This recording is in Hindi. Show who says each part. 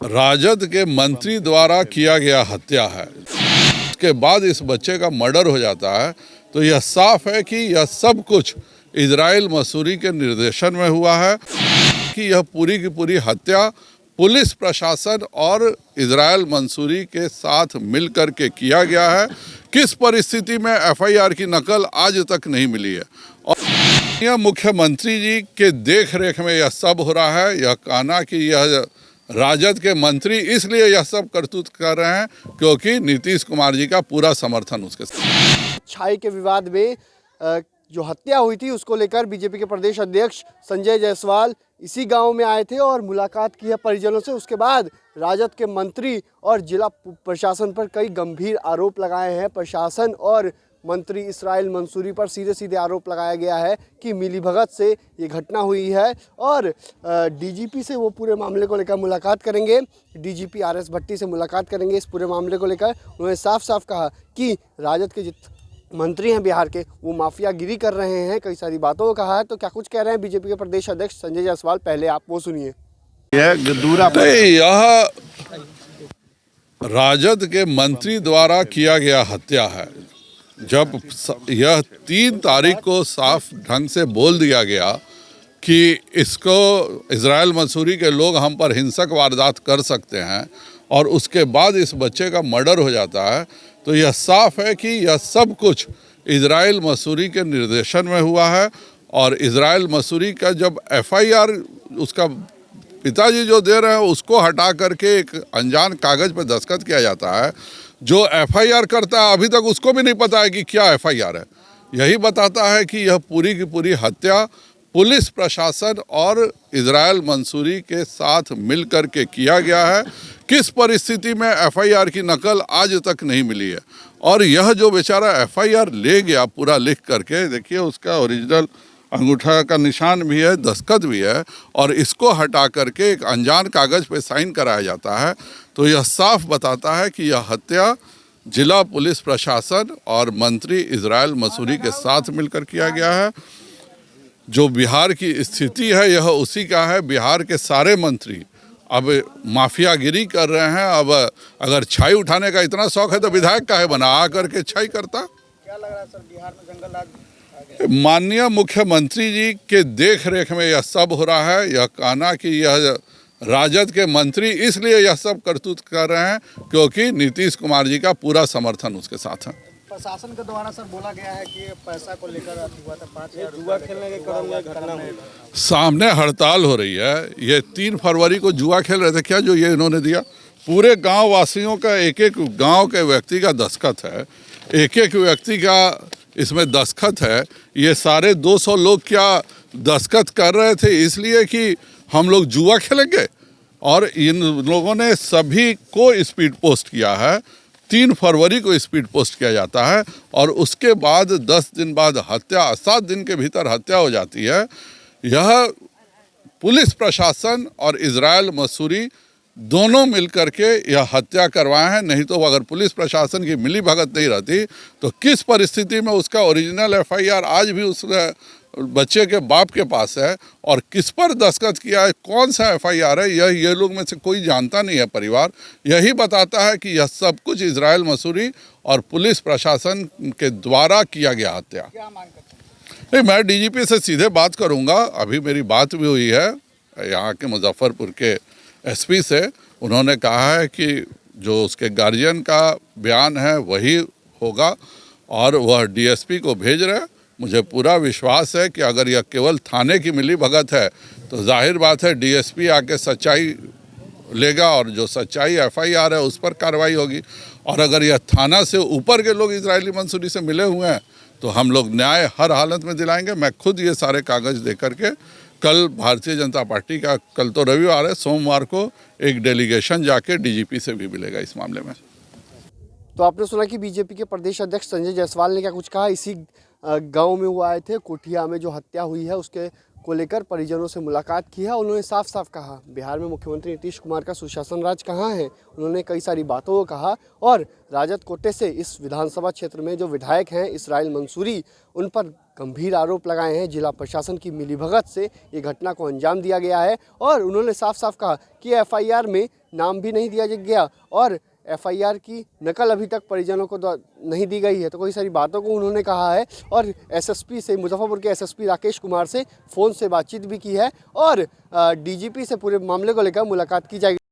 Speaker 1: राजद के मंत्री द्वारा किया गया हत्या है। उसके बाद इस बच्चे का मर्डर हो जाता है, तो यह साफ है कि यह सब कुछ इजराइल मसूरी के निर्देशन में हुआ है कि यह पूरी की पूरी हत्या पुलिस प्रशासन और इजराइल मंसूरी के साथ मिलकर के किया गया है। किस परिस्थिति में एफआईआर की नकल आज तक नहीं मिली है और यह मुख्यमंत्री जी के देख रेख में यह सब हो रहा है। यह कहना कि यह राजद के मंत्री इसलिए यह सब करतूत कर रहे हैं क्योंकि नीतीश कुमार जी का पूरा समर्थन उसके साथ।
Speaker 2: छाई के विवाद में जो हत्या हुई थी उसको लेकर बीजेपी के प्रदेश अध्यक्ष संजय जायसवाल इसी गांव में आए थे और मुलाकात की है परिजनों से। उसके बाद राजद के मंत्री और जिला प्रशासन पर कई गंभीर आरोप लगाए हैं। प्रशासन और मंत्री इस्राइल मंसूरी पर सीधे सीधे आरोप लगाया गया है कि मिलीभगत से ये घटना हुई है और डीजीपी से वो पूरे मामले को लेकर मुलाकात करेंगे। डीजीपी आरएस भट्टी से मुलाकात करेंगे इस पूरे मामले को लेकर। उन्होंने साफ साफ कहा कि राजद के मंत्री हैं बिहार के, वो माफियागिरी कर रहे हैं। कई सारी बातों को कहा है। तो क्या कुछ कह रहे हैं बीजेपी के प्रदेश अध्यक्ष संजय जायसवाल, पहले आप वो सुनिए।
Speaker 1: यह राजद के मंत्री द्वारा किया गया हत्या है। जब यह 3 तारीख को साफ ढंग से बोल दिया गया कि इसको इजराइल मंसूरी के लोग हम पर हिंसक वारदात कर सकते हैं और उसके बाद इस बच्चे का मर्डर हो जाता है, तो यह साफ है कि यह सब कुछ इजराइल मंसूरी के निर्देशन में हुआ है। और इजराइल मंसूरी का जब एफआईआर उसका पिताजी जो दे रहे हैं उसको हटा करके एक अनजान कागज़ पर दस्तखत किया जाता है। जो एफआईआर करता है अभी तक उसको भी नहीं पता है कि क्या एफआईआर है। यही बताता है कि यह पूरी की पूरी हत्या पुलिस प्रशासन और इजराइल मंसूरी के साथ मिलकर के किया गया है। किस परिस्थिति में एफआईआर की नकल आज तक नहीं मिली है और यह जो बेचारा एफआईआर ले गया पूरा लिख करके, देखिए उसका ओरिजिनल अंगूठा का निशान भी है, दस्तखत भी है, और इसको हटा करके एक अनजान कागज़ पे साइन कराया जाता है, तो यह साफ बताता है कि यह हत्या जिला पुलिस प्रशासन और मंत्री इजराइल मंसूरी के साथ मिलकर किया गया है। जो बिहार की स्थिति है यह उसी का है। बिहार के सारे मंत्री अब माफियागिरी कर रहे हैं। अब अगर छाई उठाने का इतना शौक है तो विधायक काहे बना आकर के छाई करता।
Speaker 2: क्या लग रहा है सर, बिहार में जंगल राज?
Speaker 1: माननीय मुख्यमंत्री जी के देख रेख में यह सब हो रहा है। यह कहना कि यह राजद के मंत्री इसलिए यह सब करतूत कर रहे हैं क्योंकि नीतीश कुमार जी का पूरा समर्थन उसके साथ है।
Speaker 2: प्रशासन के द्वारा सर बोला गया है कि पैसा को लेकर हुआ था 5,000 जुआ खेलने के क्रम में घटना हुई।
Speaker 1: सामने हड़ताल हो रही है। ये 3 फरवरी को जुआ खेल रहे थे क्या, जो ये इन्होंने दिया? पूरे गांव वासियों का, एक एक गांव के व्यक्ति का दस्तखत है, एक एक व्यक्ति का इसमें दस्तखत है। ये सारे 200 लोग क्या दस्तखत कर रहे थे इसलिए कि हम लोग जुआ खेलेंगे? और इन लोगों ने सभी को स्पीड पोस्ट किया है। 3 फरवरी को स्पीड पोस्ट किया जाता है और उसके बाद 10 दिन बाद हत्या, 7 दिन के भीतर हत्या हो जाती है। यह पुलिस प्रशासन और इजराइल मंसूरी दोनों मिलकर के यह हत्या करवाए हैं। नहीं तो अगर पुलिस प्रशासन की मिली भगत नहीं रहती तो किस परिस्थिति में उसका ओरिजिनल एफआईआर आज भी उस बच्चे के बाप के पास है और किस पर दस्तखत किया है, कौन सा एफआईआर है, यह ये लोग में से कोई जानता नहीं है परिवार। यही बताता है कि यह सब कुछ इजराइल मंसूरी और पुलिस प्रशासन के द्वारा किया गया हत्या।
Speaker 2: क्या मांग करते हैं?
Speaker 1: नहीं, मैं डीजीपी से सीधे बात करूंगा। अभी मेरी बात भी हुई है यहाँ के मुजफ्फरपुर के एसपी से। उन्होंने कहा है कि जो उसके गार्जियन का बयान है वही होगा और वह डीएसपी को भेज रहे हैं। मुझे पूरा विश्वास है कि अगर यह केवल थाने की मिली भगत है तो जाहिर बात है डीएसपी आके सच्चाई लेगा और जो सच्चाई एफआईआर है उस पर कार्रवाई होगी। और अगर यह थाना से ऊपर के लोग इजरायली मंसूरी से मिले हुए हैं तो हम लोग न्याय हर हालत में दिलाएंगे। मैं खुद ये सारे कागज़ दे करके कल भारतीय जनता पार्टी का, कल तो रविवार है, सोमवार को एक डेलीगेशन जाके डीजीपी से भी मिलेगा इस मामले में।
Speaker 2: तो आपने सुना कि बीजेपी के प्रदेश अध्यक्ष संजय जायसवाल ने क्या कुछ कहा। इसी गांव में वो आए थे, कोठिया में जो हत्या हुई है उसके को लेकर परिजनों से मुलाकात की है। उन्होंने साफ साफ कहा बिहार में मुख्यमंत्री नीतीश कुमार का सुशासन राज कहाँ है। उन्होंने कई सारी बातों को कहा और राजद कोटे से इस विधानसभा क्षेत्र में जो विधायक हैं इसराइल मंसूरी, उन पर गंभीर आरोप लगाए हैं। जिला प्रशासन की मिलीभगत से ये घटना को अंजाम दिया गया है और उन्होंने साफ साफ कहा कि एफआईआर में नाम भी नहीं दिया गया और एफआईआर की नकल अभी तक परिजनों को नहीं दी गई है। तो कई सारी बातों को उन्होंने कहा है और एसएसपी से, मुजफ्फरपुर के एसएसपी राकेश कुमार से फ़ोन से बातचीत भी की है और डीजीपी से पूरे मामले को लेकर मुलाकात की जाएगी।